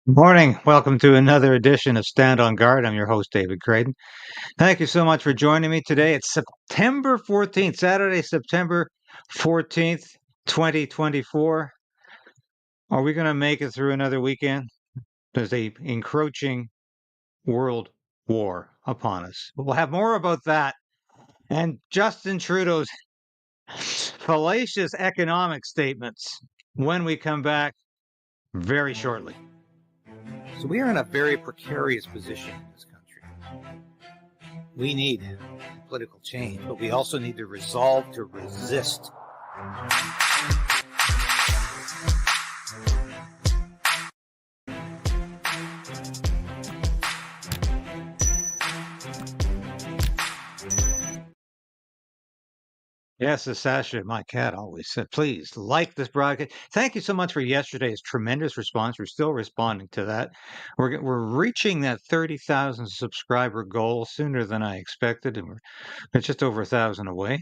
Good morning. Welcome to another edition of Stand on Guard. I'm your host, David Crayden. Thank you so much for joining me today. It's September 14th, Saturday, September 14th, 2024. Are we going to make it through another weekend? There's a encroaching world war upon us. We'll have more about that and Justin Trudeau's fallacious economic statements when we come back very shortly. So we are in a very precarious position in this country. We need political change, but we also need the resolve to resist. Yes, as Sasha, my cat, always said, please like this broadcast. Thank you so much for yesterday's tremendous response. We're still responding to that. We're reaching that 30,000 subscriber goal sooner than I expected, and we're just over 1,000 away.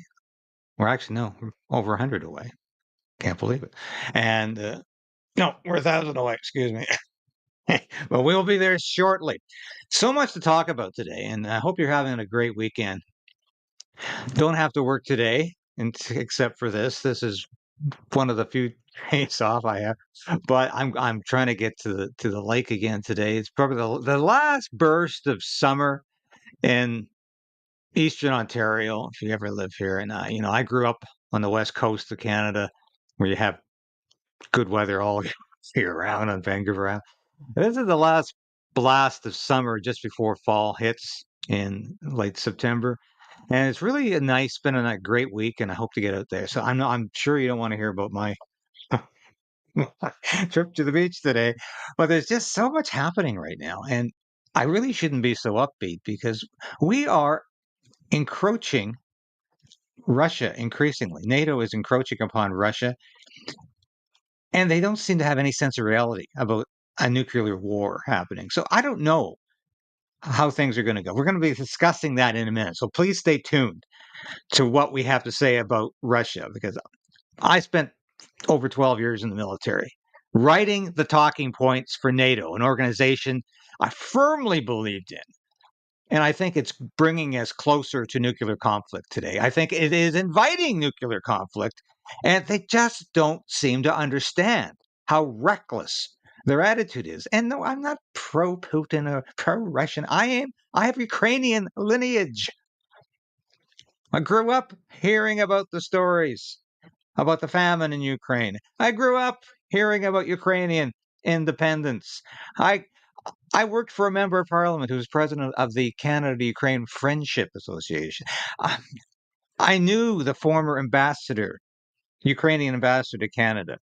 We're actually we're over 100 away. Can't believe it. And no, we're 1,000 away. Excuse me. But we'll be there shortly. So much to talk about today, and I hope you're having a great weekend. Don't have to work today, except for this. This is one of the few days off I have, but I'm trying to get to the lake again today. It's probably the last burst of summer in Eastern Ontario, if you ever live here. And I grew up on the west coast of Canada, where you have good weather all year round on Vancouver Island. This is the last blast of summer just before fall hits in late September. And it's really a nice, been a great week, and I hope to get out there. So I'm sure you don't want to hear about my trip to the beach today, but there's just so much happening right now, and I really shouldn't be so upbeat because we are encroaching Russia increasingly. NATO is encroaching upon Russia, and they don't seem to have any sense of reality about a nuclear war happening. So I don't know how things are going to go. We're going to be discussing that in a minute. So please stay tuned to what we have to say about Russia, because I spent over 12 years in the military, writing the talking points for NATO, an organization I firmly believed in. And I think it's bringing us closer to nuclear conflict today. I think it is inviting nuclear conflict, and they just don't seem to understand how reckless their attitude is. And no, I'm not pro Putin or pro Russian. I have Ukrainian lineage. I grew up hearing about the stories about the famine in Ukraine. I grew up hearing about Ukrainian independence. I I worked for a member of parliament who was president of the Canada-Ukraine Friendship Association. I, I knew the former ambassador, Ukrainian ambassador to Canada,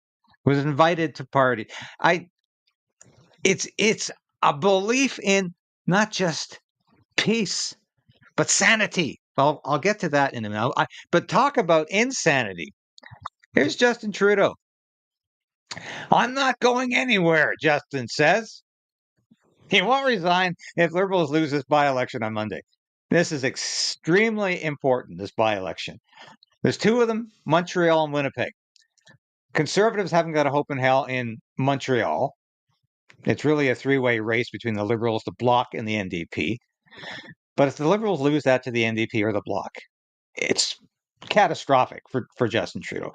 was invited to party. I it's a belief in not just peace but sanity. I'll get to that in a minute. But talk about insanity. Here's Justin Trudeau. I'm not going anywhere, Justin says. He won't resign if Liberals lose this by-election on Monday. This is extremely important, this by-election. There's two of them, Montreal and Winnipeg. Conservatives haven't got a hope in hell in Montreal. It's really a three-way race between the Liberals, the Bloc, and the NDP. But if the Liberals lose that to the NDP or the Bloc, it's catastrophic for Justin Trudeau.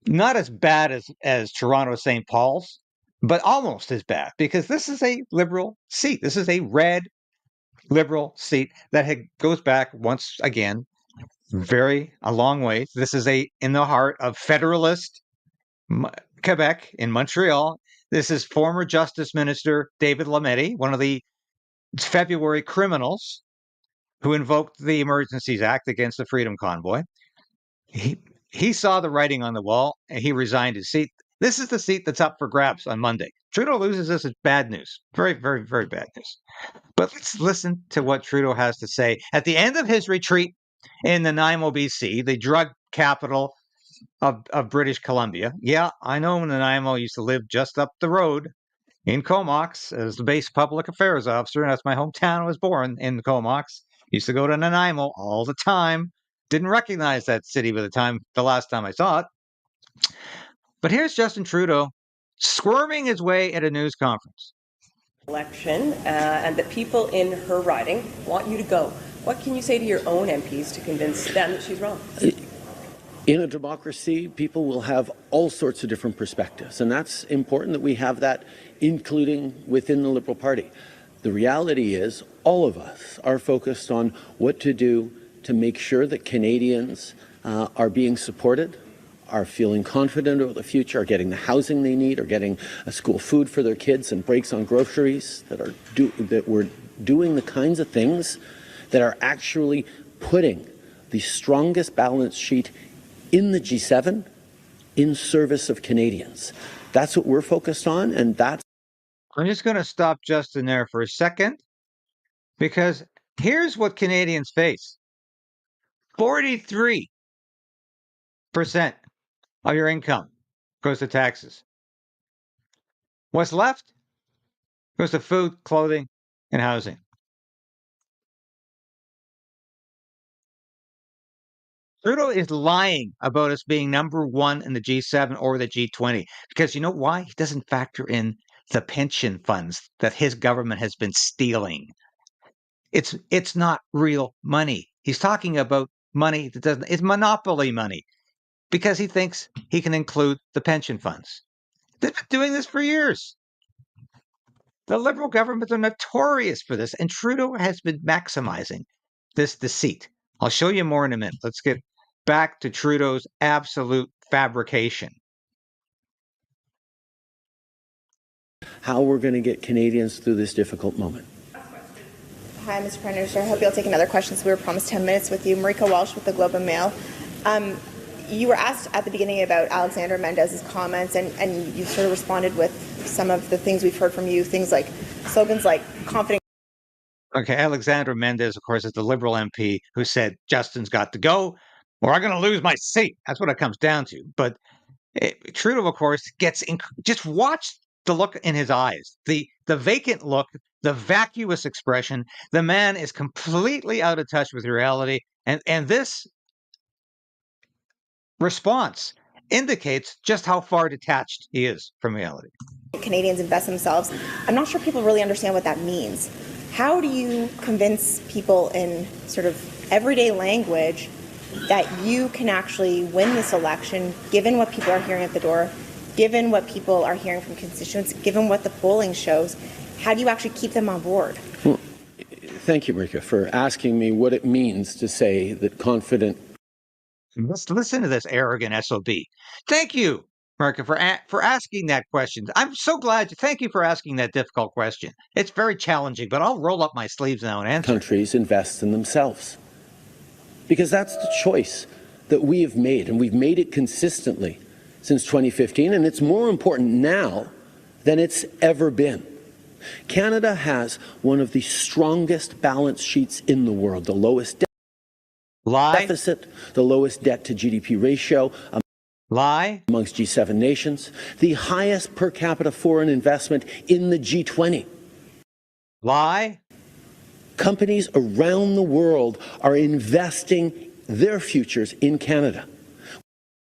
Not as bad as Toronto St. Paul's, but almost as bad, because this is a Liberal seat. This is a red Liberal seat that goes back once again a long way. This is in the heart of Federalist Quebec in Montreal. This is former Justice Minister David Lametti, one of the February criminals who invoked the Emergencies Act against the Freedom Convoy. He saw the writing on the wall and he resigned his seat. This is the seat that's up for grabs on Monday. Trudeau loses this is bad news. Very, very, very bad news. But let's listen to what Trudeau has to say at the end of his retreat in Nanaimo, BC, the drug capital of British Columbia. Yeah, I know Nanaimo. Used to live just up the road in Comox as the base public affairs officer. And that's my hometown. I was born in Comox. Used to go to Nanaimo all the time. Didn't recognize that city by the last time I saw it. But here's Justin Trudeau squirming his way at a news conference. election and that people in her riding want you to go. What can you say to your own MPs to convince them that she's wrong? In a democracy, people will have all sorts of different perspectives, and that's important that we have that, including within the Liberal Party. The reality is all of us are focused on what to do to make sure that Canadians are being supported, are feeling confident about the future, are getting the housing they need, are getting school food for their kids and breaks on groceries, that we're doing the kinds of things that are actually putting the strongest balance sheet in the G7 in service of Canadians. That's what we're focused on, and that's... I'm just going to stop Justin there for a second because here's what Canadians face. 43% of your income goes to taxes. What's left goes to food, clothing, and housing. Trudeau is lying about us being number one in the G7 or the G20 because you know why? He doesn't factor in the pension funds that his government has been stealing. It's not real money. He's talking about money that doesn't, it's monopoly money because he thinks he can include the pension funds. They've been doing this for years. The Liberal governments are notorious for this, and Trudeau has been maximizing this deceit. I'll show you more in a minute. Let's get back to Trudeau's absolute fabrication. how we're going to get Canadians through this difficult moment. Hi, Mr. Prime Minister. I hope you'll take another question. So we were promised 10 minutes with you. Marika Walsh with the Globe and Mail. You were asked at the beginning about Alexander Mendez's comments, and you sort of responded with some of the things we've heard from you, things like slogans like confident. Okay, Alexander Mendez, of course, is the Liberal MP who said Justin's got to go, or I'm going to lose my seat. That's what it comes down to. But Trudeau, of course, just watch the look in his eyes, the vacant look, the vacuous expression. The man is completely out of touch with reality, and this response indicates just how far detached he is from reality. Canadians invest themselves. I'm not sure people really understand what that means. How do you convince people in sort of everyday language that you can actually win this election, given what people are hearing at the door, given what people are hearing from constituents, given what the polling shows? How do you actually keep them on board? Well, thank you, Marika, for asking me what it means to say that confident. Let's listen to this arrogant SOB. Thank you, Marika, for asking that question. I'm so glad. Thank you for asking that difficult question. It's very challenging, but I'll roll up my sleeves now and answer. Countries invest in themselves. Because that's the choice that we have made, and we've made it consistently since 2015, and it's more important now than it's ever been. Canada has one of the strongest balance sheets in the world, the lowest deficit, the lowest debt to GDP ratio amongst G7 nations, the highest per capita foreign investment in the G20. Companies around the world are investing their futures in Canada.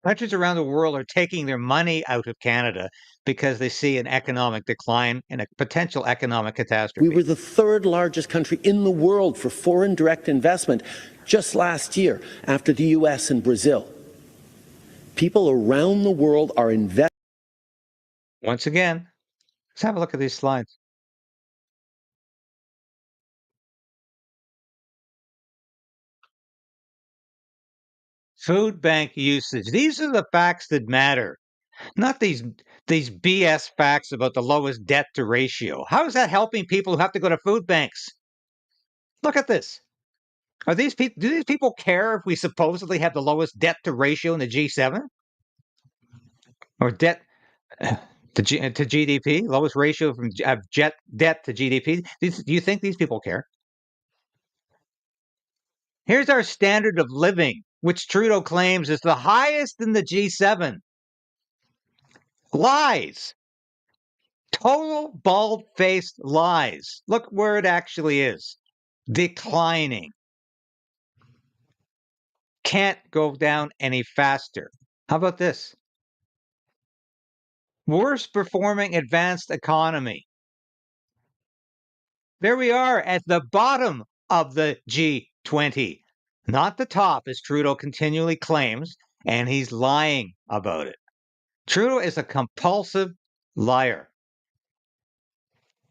Countries around the world are taking their money out of Canada because they see an economic decline and a potential economic catastrophe. We were the third largest country in the world for foreign direct investment just last year after the US and Brazil. People around the world are investing. Once again, let's have a look at these slides. Food bank usage. These are the facts that matter, not these BS facts about the lowest debt to ratio. How is that helping people who have to go to food banks? Look at this. Do these people care if we supposedly have the lowest debt to ratio in the G7? Or debt to GDP, lowest ratio from debt to GDP? Do you think these people care? Here's our standard of living, which Trudeau claims is the highest in the G7. Lies. Total bald-faced lies. Look where it actually is. Declining. Can't go down any faster. How about this? Worst performing advanced economy. There we are at the bottom of the G20, not the top, as Trudeau continually claims, and he's lying about it. Trudeau is a compulsive liar.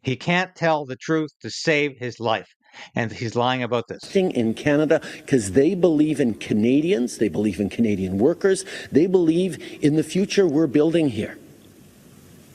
He can't tell the truth to save his life, and he's lying about this. In Canada, because they believe in Canadians, they believe in Canadian workers, they believe in the future we're building here.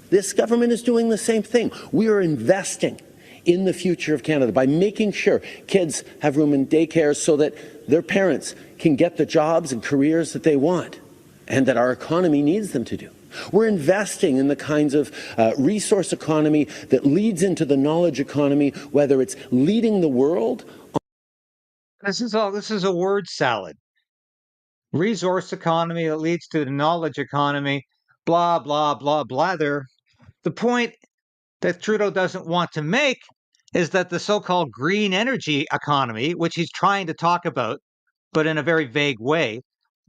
This government is doing the same thing. We are investing in the future of Canada by making sure kids have room in daycare so that their parents can get the jobs and careers that they want and that our economy needs them to do. We're investing in the kinds of resource economy that leads into the knowledge economy, whether it's leading the world. This is a word salad. Resource economy that leads to the knowledge economy, blah, blah, blah, blather. The point that Trudeau doesn't want to make is that the so-called green energy economy, which he's trying to talk about, but in a very vague way,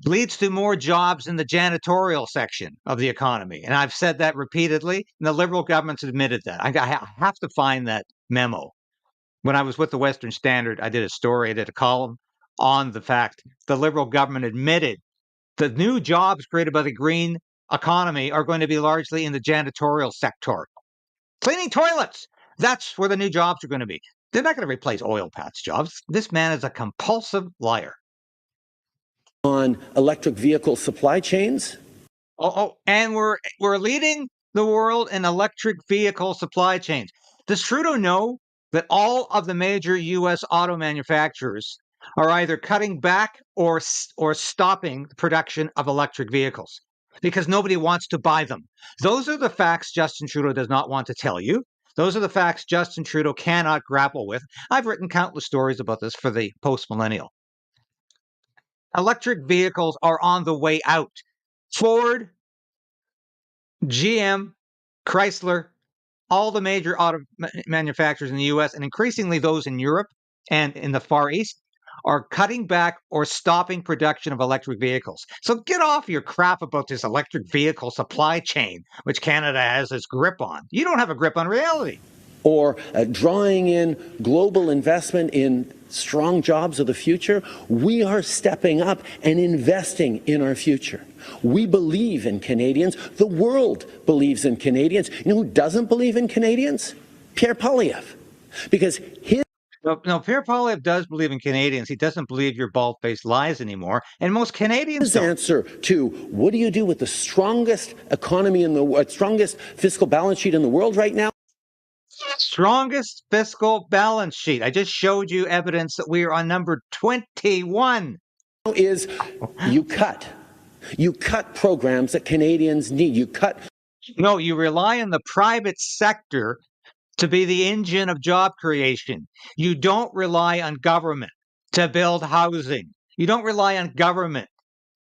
leads to more jobs in the janitorial section of the economy. And I've said that repeatedly, and the Liberal government's admitted that. I have to find that memo. When I was with the Western Standard, I did a column on the fact the Liberal government admitted the new jobs created by the green economy are going to be largely in the janitorial sector. Cleaning toilets, that's where the new jobs are going to be. They're not going to replace oil patch jobs. This man is a compulsive liar. On electric vehicle supply chains. And we're leading the world in electric vehicle supply chains. Does Trudeau know that all of the major U.S. auto manufacturers are either cutting back or stopping the production of electric vehicles because nobody wants to buy them? Those are the facts Justin Trudeau does not want to tell you. Those are the facts Justin Trudeau cannot grapple with. I've written countless stories about this for the Post-Millennial. Electric vehicles are on the way out. Ford, GM, Chrysler, all the major auto manufacturers in the U.S. and increasingly those in Europe and in the Far East are cutting back or stopping production of electric vehicles. So get off your crap about this electric vehicle supply chain, which Canada has its grip on. You don't have a grip on reality. Or drawing in global investment in strong jobs of the future, we are stepping up and investing in our future. We believe in Canadians. The world believes in Canadians. You know who doesn't believe in Canadians? Pierre Poilievre. Because his... No, Pierre Poilievre does believe in Canadians. He doesn't believe your bald-faced lies anymore. And most Canadians don't. His answer to what do you do with the strongest economy in the strongest fiscal balance sheet in the world right now? Strongest fiscal balance sheet. I just showed you evidence that we are on number 21. Is you cut programs that Canadians need. No, you rely on the private sector to be the engine of job creation. You don't rely on government to build housing. You don't rely on government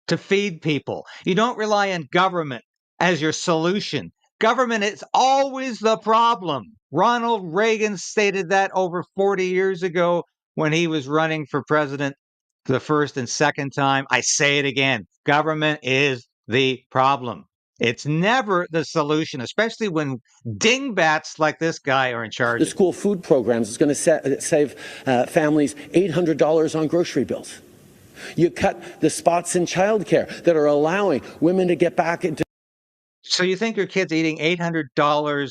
to feed people. You don't rely on government as your solution. Government is always the problem. Ronald Reagan stated that over 40 years ago when he was running for president the first and second time. I say it again. Government is the problem. It's never the solution, especially when dingbats like this guy are in charge. The school food programs is going to save families $800 on grocery bills. You cut the spots in childcare that are allowing women to get back into... So you think your kid's eating $800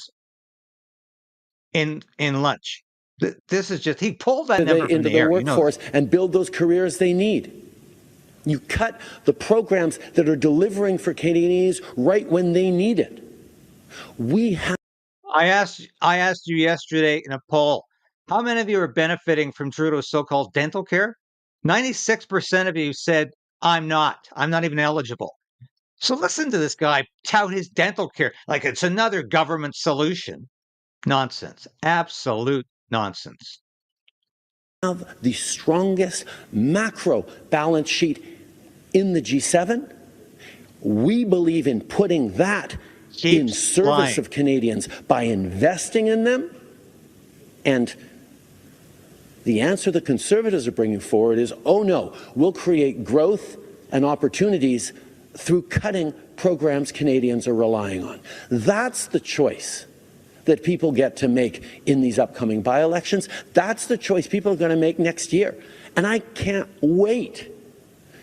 in lunch? This is just, he pulled that number from into the air. Workforce and build those careers they need. You cut the programs that are delivering for Canadians right when they need it. We have... I asked you yesterday in a poll, how many of you are benefiting from Trudeau's so-called dental care? 96% of you said, I'm not even eligible. So listen to this guy tout his dental care like it's another government solution. Nonsense. Absolute nonsense. Have the strongest macro balance sheet in the G7. We believe in putting that in service of Canadians by investing in them. And the answer the Conservatives are bringing forward is, oh no, we'll create growth and opportunities through cutting programs Canadians are relying on. That's the choice that people get to make in these upcoming by-elections. That's the choice people are going to make next year. And I can't wait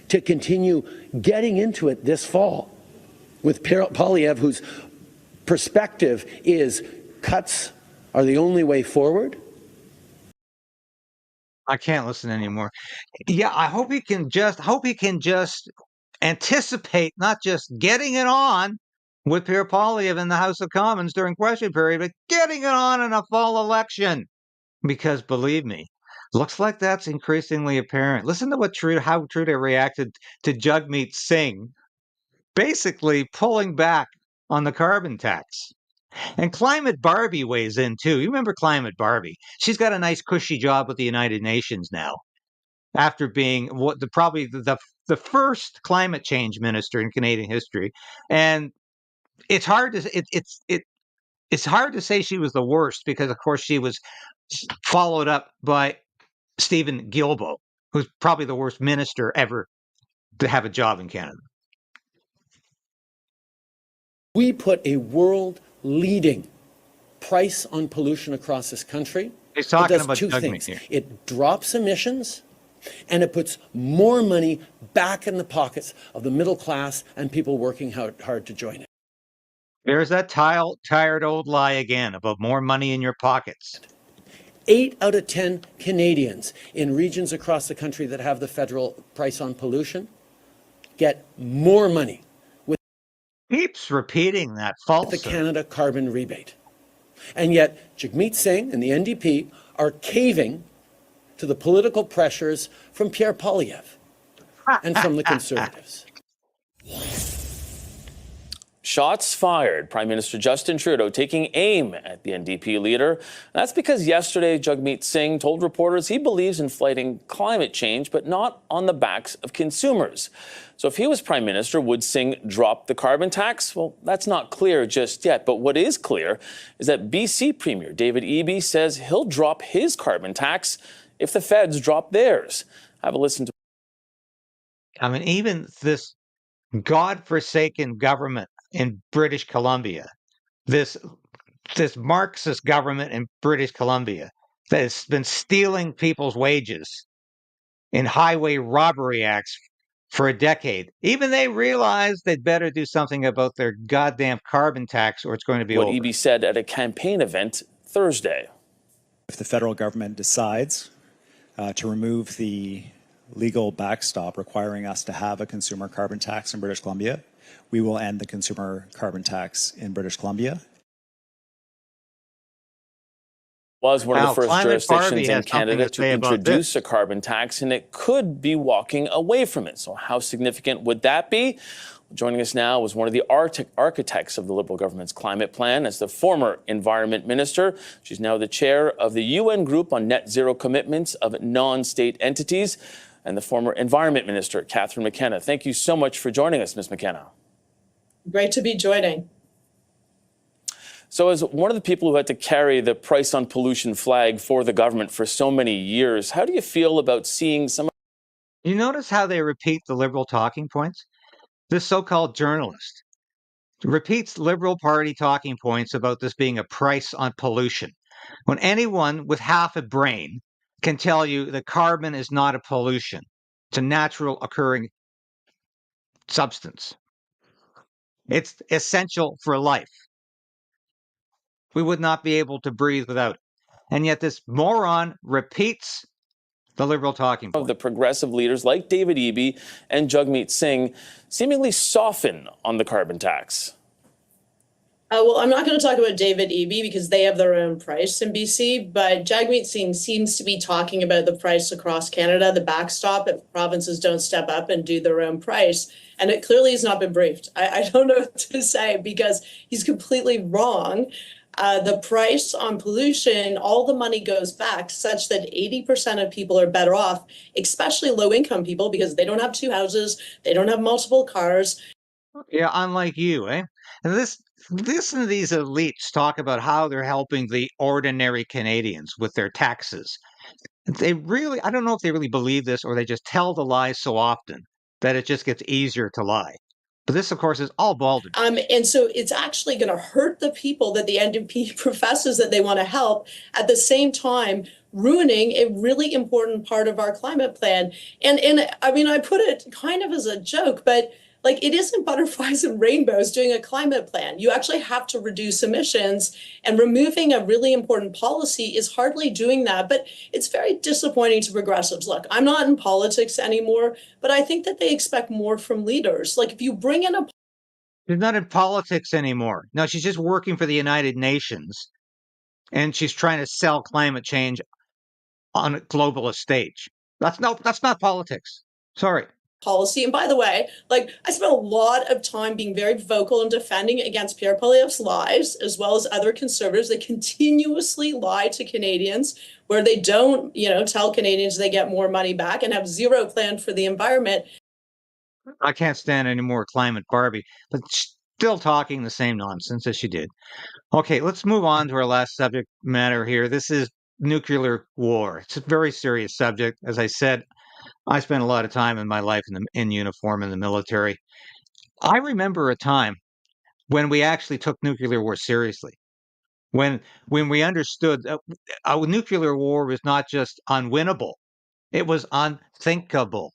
to continue getting into it this fall with Pierre Poilievre, whose perspective is cuts are the only way forward. I can't listen anymore. Yeah, I hope he can just anticipate not just getting it on with Pierre Poilievre in the House of Commons during question period, but getting it on in a fall election. Because believe me, looks like that's increasingly apparent. Listen to how Trudeau reacted to Jagmeet Singh, basically pulling back on the carbon tax. And Climate Barbie weighs in too. You remember Climate Barbie? She's got a nice cushy job with the United Nations now, after being probably the first climate change minister in Canadian history. And it's hard to it's hard to say she was the worst, because of course she was followed up by Stephen Guilbeault, who's probably the worst minister ever to have a job in Canada. We put a world-leading price on pollution across this country. He's talking it does about two Jagmeet things. here. It drops emissions, and it puts more money back in the pockets of the middle class and people working hard to join it. There's that tired old lie again about more money in your pockets. 8 out of 10 Canadians in regions across the country that have the federal price on pollution get more money with Keeps repeating that the falsehood. Canada carbon rebate. And yet Jagmeet Singh and the NDP are caving to the political pressures from Pierre Poilievre and from the Conservatives. Shots fired. Prime Minister Justin Trudeau taking aim at the NDP leader. That's because yesterday Jagmeet Singh told reporters he believes in fighting climate change, but not on the backs of consumers. So if he was Prime Minister, would Singh drop the carbon tax? Well, that's not clear just yet. But what is clear is that BC Premier David Eby says he'll drop his carbon tax if the feds drop theirs. Have a listen to. I mean, even this godforsaken government in British Columbia, this Marxist government in British Columbia that has been stealing people's wages in highway robbery acts for a decade, even they realize they'd better do something about their goddamn carbon tax or it's going to be What over. Eby said at a campaign event Thursday. If the federal government decides to remove the legal backstop requiring us to have a consumer carbon tax in British Columbia, we will end the consumer carbon tax in British Columbia. Was one of the first Climate jurisdictions Barbie in has something Canada to to say about introduce this. a carbon tax, and it could be walking away from it. So how significant would that be? Joining us now was one of the architects of the Liberal government's climate plan as the former Environment Minister. She's now the chair of the UN Group on Net Zero Commitments of Non-State Entities, and the former Environment Minister, Catherine McKenna. Thank you so much for joining us, Ms. McKenna. Great to be joining. So as one of the people who had to carry the price on pollution flag for the government for so many years, how do you feel about seeing some? You notice how they repeat the Liberal talking points? This so-called journalist repeats Liberal Party talking points about this being a price on pollution, when anyone with half a brain can tell you that carbon is not a pollution. It's a natural occurring substance. It's essential for life. We would not be able to breathe without it. And yet this moron repeats the Liberal talking point. Of the progressive leaders like David Eby and Jagmeet Singh seemingly soften on the carbon tax. Well, I'm not going to talk about David Eby because they have their own price in BC, but Jagmeet Singh seems to be talking about the price across Canada, the backstop if provinces don't step up and do their own price. And it clearly has not been briefed. I don't know what to say because he's completely wrong. The price on pollution, all the money goes back such that 80% of people are better off, especially low-income people, because they don't have two houses, they don't have multiple cars. Yeah, unlike you, eh? And listen to these elites talk about how they're helping the ordinary Canadians with their taxes. They really, I don't know if they really believe this or they just tell the lies so often that it just gets easier to lie. But this, of course, is all balderdash. And so it's actually going to hurt the people that the NDP professes that they want to help, at the same time ruining a really important part of our climate plan. And I mean, I put it kind of as a joke, but like, it isn't butterflies and rainbows doing a climate plan. You actually have to reduce emissions, and removing a really important policy is hardly doing that. But it's very disappointing to progressives. Look, I'm not in politics anymore, but I think that they expect more from leaders. Like, if you bring in a She's not in politics anymore. No, she's just working for the United Nations, and she's trying to sell climate change on a globalist stage. That's not politics. Sorry. policy. And by the way, like, I spent a lot of time being very vocal and defending against Pierre Poilievre's lies, as well as other conservatives that continuously lie to Canadians, where they don't, tell Canadians they get more money back and have zero plan for the environment. I can't stand any more climate Barbie, but still talking the same nonsense as she did. Okay, let's move on to our last subject matter here. This is nuclear war. It's a very serious subject. As I said, I spent a lot of time in my life in uniform in the military. I remember a time when we actually took nuclear war seriously. When we understood that a nuclear war was not just unwinnable, it was unthinkable,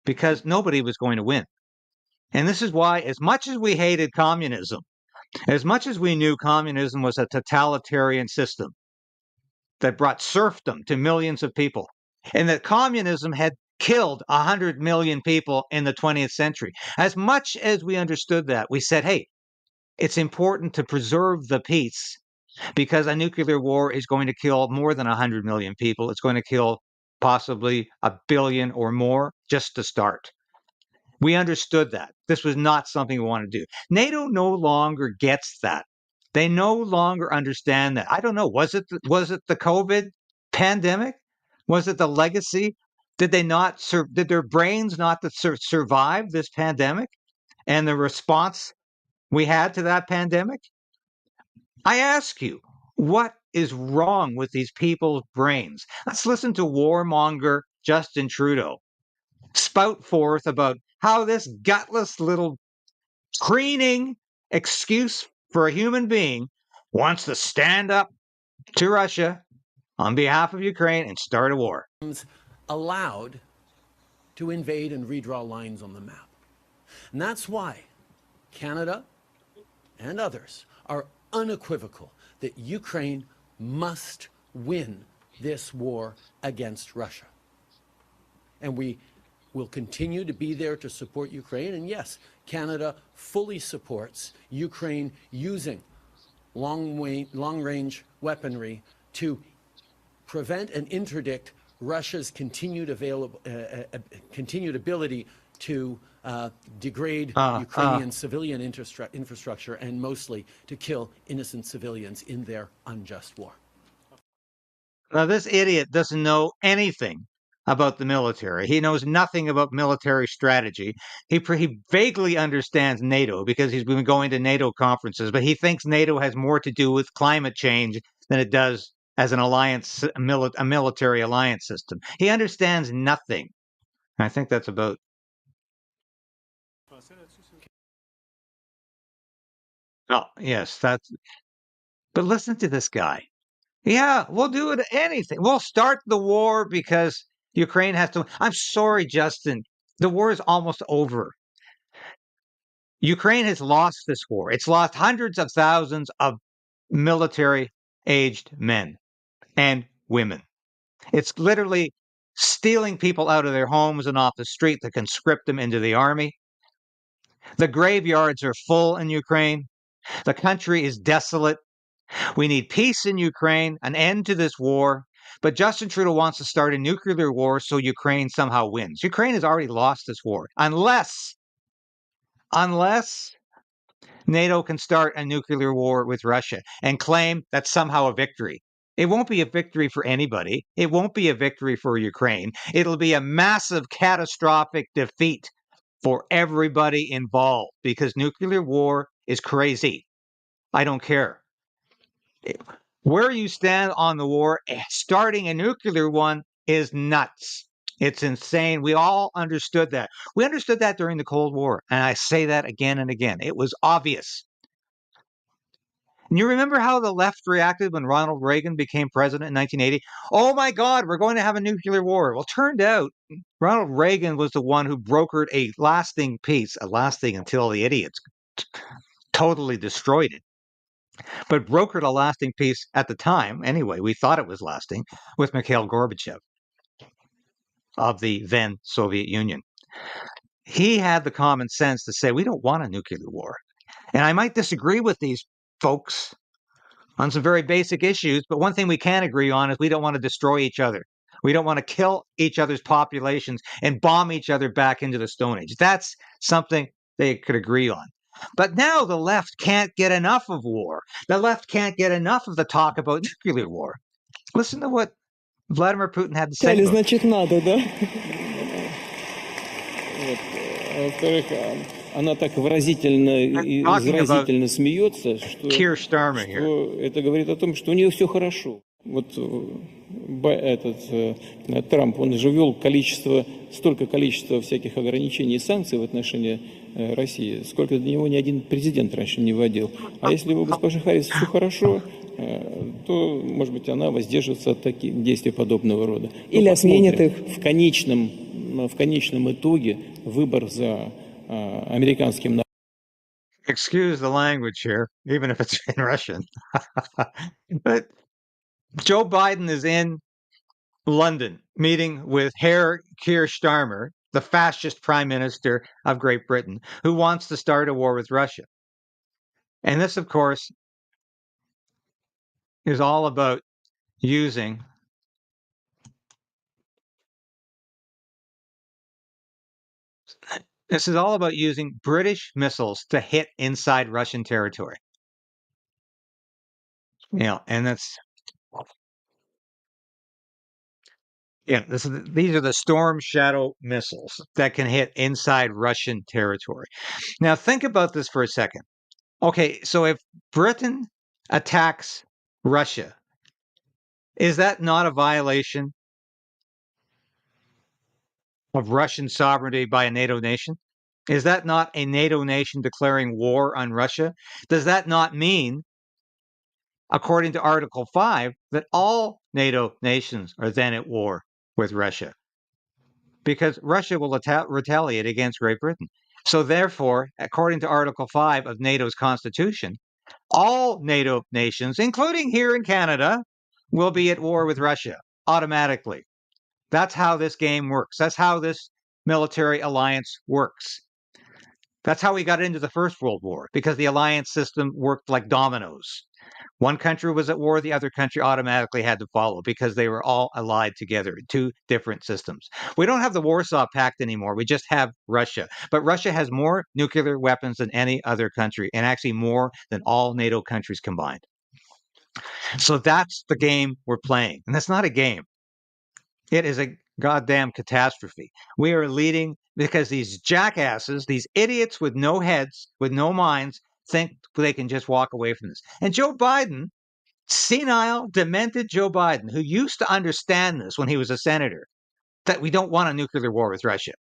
because nobody was going to win. And this is why, as much as we hated communism, as much as we knew communism was a totalitarian system that brought serfdom to millions of people, and that communism had killed 100 million people in the 20th century, as much as we understood that, we said, hey, it's important to preserve the peace, because a nuclear war is going to kill more than 100 million people. It's going to kill possibly 1 billion or more just to start. We understood that. This was not something we wanted to do. NATO no longer gets that. They no longer understand that. I don't know. Was it the COVID pandemic? Was it the legacy? Did their brains not survive this pandemic and the response we had to that pandemic? I ask you, what is wrong with these people's brains? Let's listen to warmonger Justin Trudeau spout forth about how this gutless little preening excuse for a human being wants to stand up to Russia on behalf of Ukraine and start a war. Allowed to invade and redraw lines on the map. And that's why Canada and others are unequivocal that Ukraine must win this war against Russia. And we will continue to be there to support Ukraine. And yes, Canada fully supports Ukraine using long-range weaponry to prevent and interdict Russia's continued ability to degrade Ukrainian civilian infrastructure, and mostly to kill innocent civilians in their unjust war. Now, this idiot doesn't know anything about the military. He knows nothing about military strategy. He vaguely understands NATO because he's been going to NATO conferences, but he thinks NATO has more to do with climate change than it does as an alliance, a military alliance system. He understands nothing. I think that's about. Oh, yes, that's. But listen to this guy. Yeah, we'll do it. Anything. We'll start the war because Ukraine has to. I'm sorry, Justin. The war is almost over. Ukraine has lost this war. It's lost hundreds of thousands of military-aged men and women. It's literally stealing people out of their homes and off the street to conscript them into the army. The graveyards are full in Ukraine. The country is desolate. We need peace in Ukraine, an end to this war. But Justin Trudeau wants to start a nuclear war so Ukraine somehow wins. Ukraine has already lost this war. Unless NATO can start a nuclear war with Russia and claim that's somehow a victory. It won't be a victory for anybody. It won't be a victory for Ukraine. It'll be a massive, catastrophic defeat for everybody involved, because nuclear war is crazy. I don't care. Where you stand on the war, starting a nuclear one is nuts. It's insane. We all understood that. We understood that during the Cold War. And I say that again and again. It was obvious. And you remember how the left reacted when Ronald Reagan became president in 1980? Oh my God, we're going to have a nuclear war. Well, turned out Ronald Reagan was the one who brokered a lasting peace, a lasting until the idiots totally destroyed it, but brokered a lasting peace at the time. Anyway, we thought it was lasting with Mikhail Gorbachev of the then Soviet Union. He had the common sense to say, we don't want a nuclear war. And I might disagree with these folks on some very basic issues, but one thing we can agree on is we don't want to destroy each other. We don't want to kill each other's populations and bomb each other back into the Stone Age. That's something they could agree on. But now the left can't get enough of war. The left can't get enough of the talk about nuclear war. Listen to what Vladimir Putin had to say. Значит, надо, да? Во-вторых, она так выразительно и изразительно смеется, что это говорит о том, что у нее все хорошо. Вот этот Трамп, он же ввел столько количества всяких ограничений и санкций в отношении России, сколько для него ни один президент раньше не вводил. А если у госпожи Харрис все хорошо, то, может быть, она воздержится от таких действий подобного рода. Или отменит их. В конечном итоге выбор за американским народом. Excuse the language here, even if it's in Russian. But Joe Biden is in London meeting with Herr Keir Starmer, the fascist prime minister of Great Britain, who wants to start a war with Russia. And this, of course, is all about using British missiles to hit inside Russian territory. And these are the Storm Shadow missiles that can hit inside Russian territory. Now, think about this for a second. Okay, so if Britain attacks Russia, is that not a violation of Russian sovereignty by a NATO nation? Is that not a NATO nation declaring war on Russia? Does that not mean, according to Article 5, that all NATO nations are then at war with Russia? Because Russia will retaliate against Great Britain. So therefore, according to Article 5 of NATO's constitution, all NATO nations, including here in Canada, will be at war with Russia automatically. That's how this game works. That's how this military alliance works. That's how we got into the First World War, because the alliance system worked like dominoes. One country was at war, the other country automatically had to follow because they were all allied together in two different systems. We don't have the Warsaw Pact anymore. We just have Russia. But Russia has more nuclear weapons than any other country, and actually more than all NATO countries combined. So that's the game we're playing. And that's not a game. It is a goddamn catastrophe. We are leading because these jackasses, these idiots with no heads, with no minds, think they can just walk away from this. And Joe Biden, senile, demented Joe Biden, who used to understand this when he was a senator, that we don't want a nuclear war with Russia,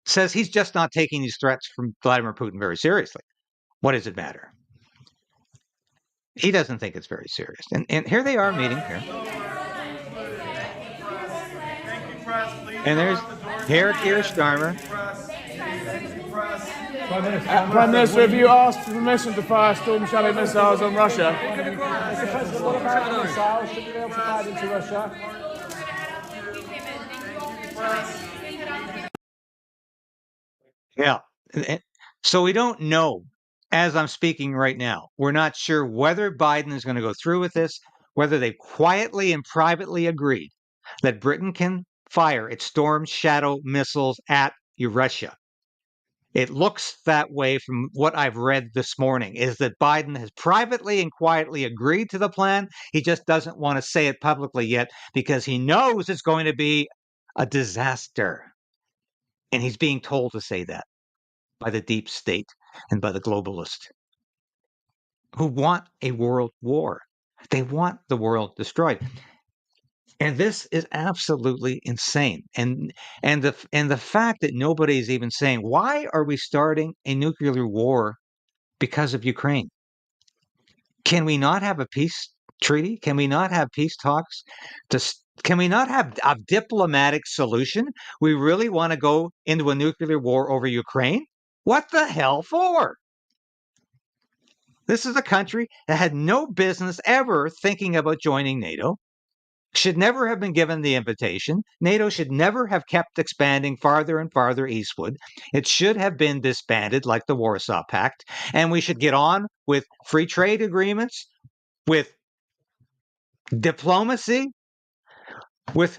says he's just not taking these threats from Vladimir Putin very seriously. What does it matter? He doesn't think it's very serious. And here they are meeting here. And there's Herr Keir Starmer. Prime Minister, have you asked for permission to fire Storm Shadow missiles on Russia? What about missiles? Should we be able to fire into Russia? Yeah. So we don't know, as I'm speaking right now, we're not sure whether Biden is going to go through with this, whether they quietly and privately agreed that Britain can fire its Storm Shadow missiles at Russia. It looks that way from what I've read this morning, is that Biden has privately and quietly agreed to the plan. He just doesn't want to say it publicly yet because he knows it's going to be a disaster. And he's being told to say that by the deep state and by the globalists who want a world war. They want the world destroyed. And this is absolutely insane. And the fact that nobody's even saying, why are we starting a nuclear war because of Ukraine? Can we not have a peace treaty? Can we not have peace talks? Can we not have a diplomatic solution? We really want to go into a nuclear war over Ukraine? What the hell for? This is a country that had no business ever thinking about joining NATO, should never have been given the invitation. NATO should never have kept expanding farther and farther eastward. It should have been disbanded like the Warsaw Pact, and we should get on with free trade agreements, with diplomacy, with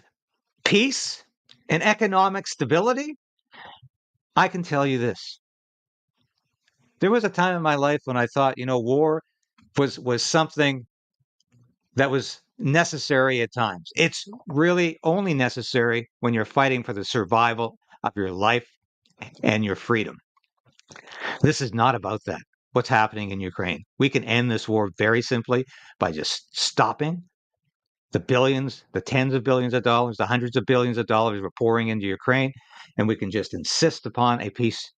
peace and economic stability. I can tell you this. There was a time in my life when I thought, war was something that was necessary at times. It's really only necessary when you're fighting for the survival of your life and your freedom. This is not about that. What's happening in Ukraine? We can end this war very simply by just stopping the billions, the tens of billions of dollars, the hundreds of billions of dollars we're pouring into Ukraine, and we can just insist upon a peace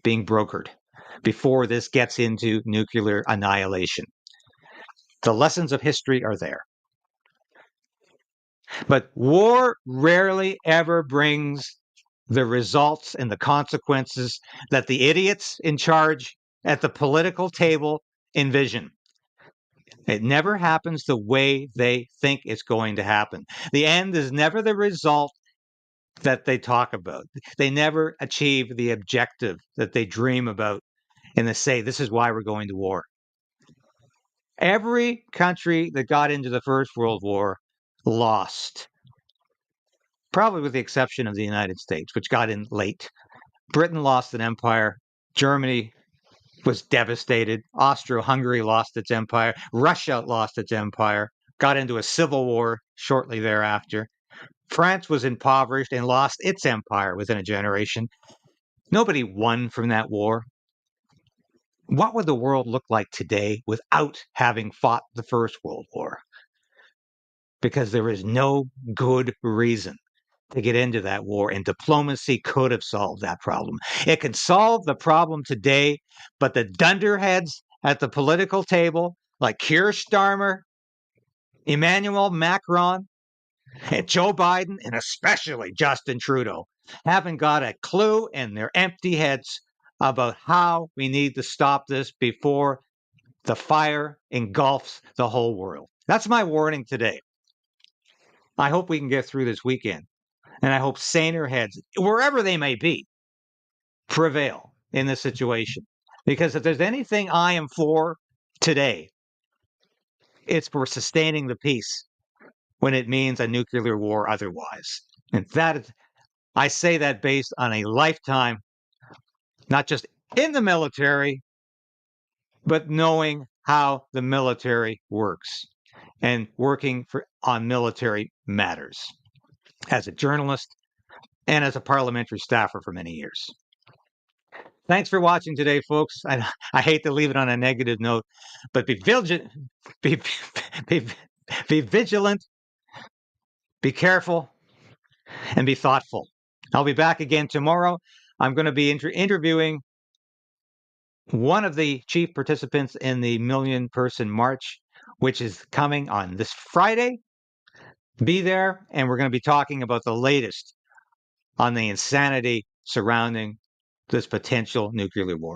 being brokered before this gets into nuclear annihilation. The lessons of history are there. But war rarely ever brings the results and the consequences that the idiots in charge at the political table envision. It never happens the way they think it's going to happen. The end is never the result that they talk about. They never achieve the objective that they dream about and they say, this is why we're going to war. Every country that got into the First World War lost. Probably with the exception of the United States, which got in late. Britain lost an empire. Germany was devastated. Austro-Hungary lost its empire. Russia lost its empire, got into a civil war shortly thereafter. France was impoverished and lost its empire within a generation. Nobody won from that war. What would the world look like today without having fought the First World War? Because there is no good reason to get into that war, and diplomacy could have solved that problem. It can solve the problem today, but the dunderheads at the political table, like Keir Starmer, Emmanuel Macron, and Joe Biden, and especially Justin Trudeau, haven't got a clue in their empty heads about how we need to stop this before the fire engulfs the whole world. That's my warning today. I hope we can get through this weekend. And I hope saner heads, wherever they may be, prevail in this situation. Because if there's anything I am for today, it's for sustaining the peace when it means a nuclear war otherwise. And that is, I say that based on a lifetime, not just in the military, but knowing how the military works and working on military matters. As a journalist and as a parliamentary staffer for many years. Thanks for watching today, folks. I hate to leave it on a negative note, but be vigilant, be vigilant, be careful, and be thoughtful. I'll be back again tomorrow. I'm going to be interviewing one of the chief participants in the million-person march, which is coming on this Friday. Be there, and we're going to be talking about the latest on the insanity surrounding this potential nuclear war.